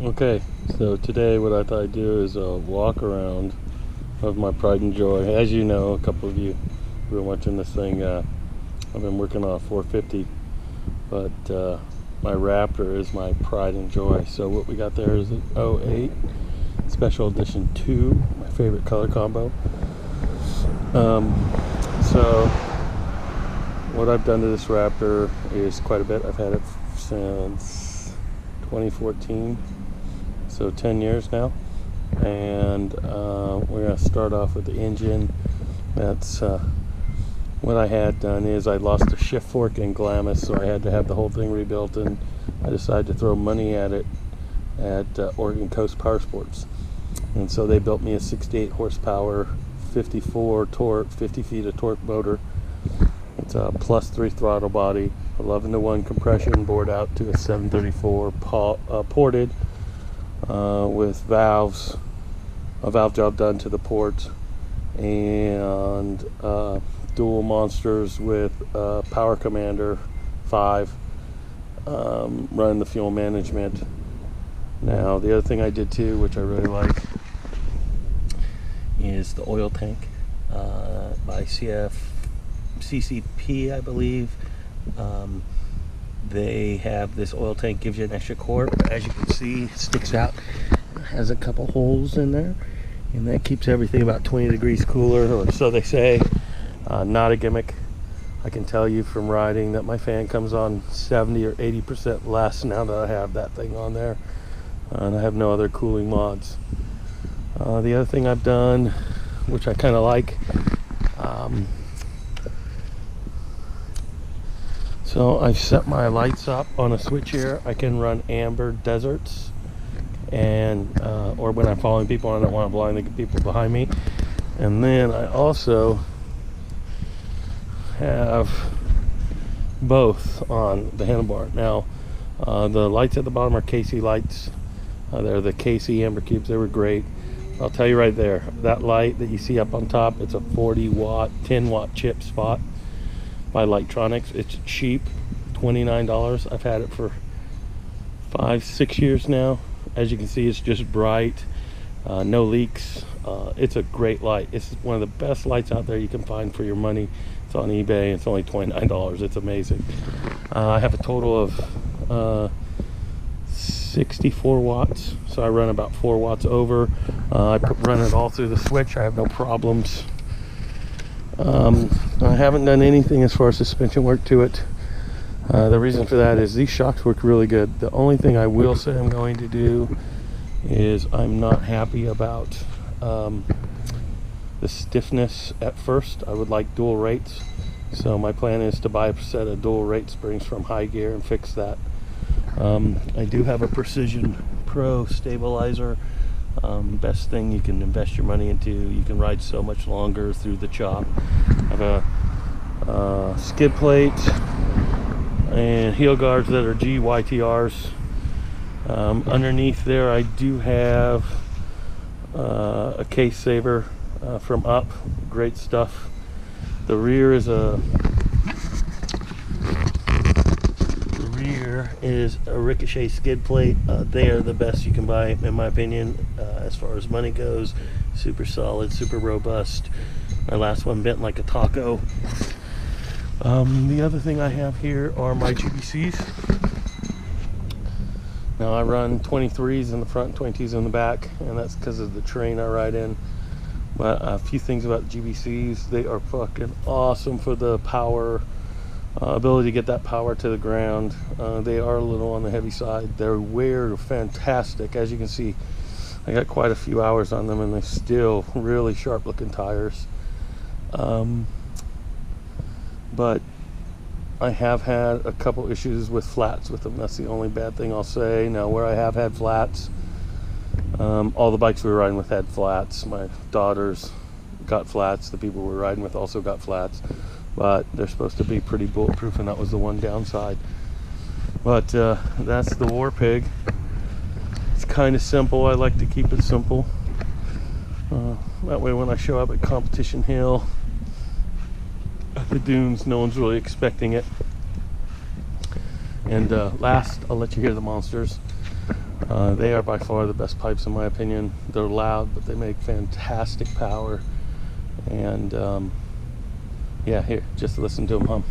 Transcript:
Okay, so today what I thought I'd do is a walk around of my pride and joy. As you know, a couple of you who are watching this thing, I've been working on a 450, but my Raptor is my pride and joy. So what we got there is an 08 Special Edition 2, my favorite color combo. So what I've done to this Raptor is quite a bit. I've had it since 2014. So 10 years now, and we're going to start off with the engine. That's what I had done is I lost a shift fork in Glamis, so I had to have the whole thing rebuilt, and I decided to throw money at it at Oregon Coast Power Sports. And so they built me a 68 horsepower 54 torque 50 feet of torque motor. It's a +3 throttle body, 11-to-1 compression, bored out to a 734 ported with valves, a valve job done to the port, and dual monsters with Power Commander 5 running the fuel management. Now the other thing I did too, which I really like, is the oil tank by CCP, I believe. They have this oil tank, gives you an extra quart, but as you can see, it sticks out. It has a couple holes in there, and that keeps everything about 20 degrees cooler, or so they say. Not a gimmick. I can tell you from riding that my fan comes on 70 or 80% less now that I have that thing on there, and I have no other cooling mods. The other thing I've done, which I kind of like, so I've set my lights up on a switch here. I can run amber deserts, and or when I'm following people and I don't want to blind the people behind me. And then I also have both on the handlebar. Now the lights at the bottom are KC lights. They're the KC amber cubes. They were great. I'll tell you right there, that light that you see up on top, it's a 40 watt 10 watt chip spot by Lightronic. It's cheap, $29. I've had it for 5-6 years now. As you can see, it's just bright, no leaks. It's a great light. It's one of the best lights out there you can find for your money. It's on eBay. It's only $29. It's amazing. I have a total of 64 watts, so I run about 4 watts over. I run it all through the switch. I have no problems. I haven't done anything as far as suspension work to it. The reason for that is these shocks work really good. The only thing I will say I'm going to do is I'm not happy about the stiffness at first. I would like dual rates, so my plan is to buy a set of dual rate springs from High Gear and fix that. I do have a Precision Pro stabilizer. Best thing you can invest your money into. You can ride so much longer through the chop. I have a skid plate and heel guards that are GYTRs. Underneath there I do have a case saver from Up. Great stuff. The rear is a Ricochet skid plate. They are the best you can buy, in my opinion, as far as money goes. Super solid, super robust. My last one bent like a taco. The other thing I have here are my GBCs. Now I run 23s in the front, 22s in the back, and that's because of the terrain I ride in. But a few things about the GBCs: they are fucking awesome for the power. Ability to get that power to the ground. They are a little on the heavy side. Their wear fantastic. As you can see, I got quite a few hours on them, and they're still really sharp looking tires. But I have had a couple issues with flats with them. That's the only bad thing I'll say. Now, where I have had flats, all the bikes we were riding with had flats. My daughters got flats. The people we were riding with also got flats. But they're supposed to be pretty bulletproof, and that was the one downside. But that's the War Pig. It's kind of simple. I like to keep it simple. That way when I show up at Competition Hill at the dunes, no one's really expecting it. And last, I'll let you hear the monsters. They are by far the best pipes in my opinion. They're loud, but they make fantastic power. And yeah, here, just listen to them hum.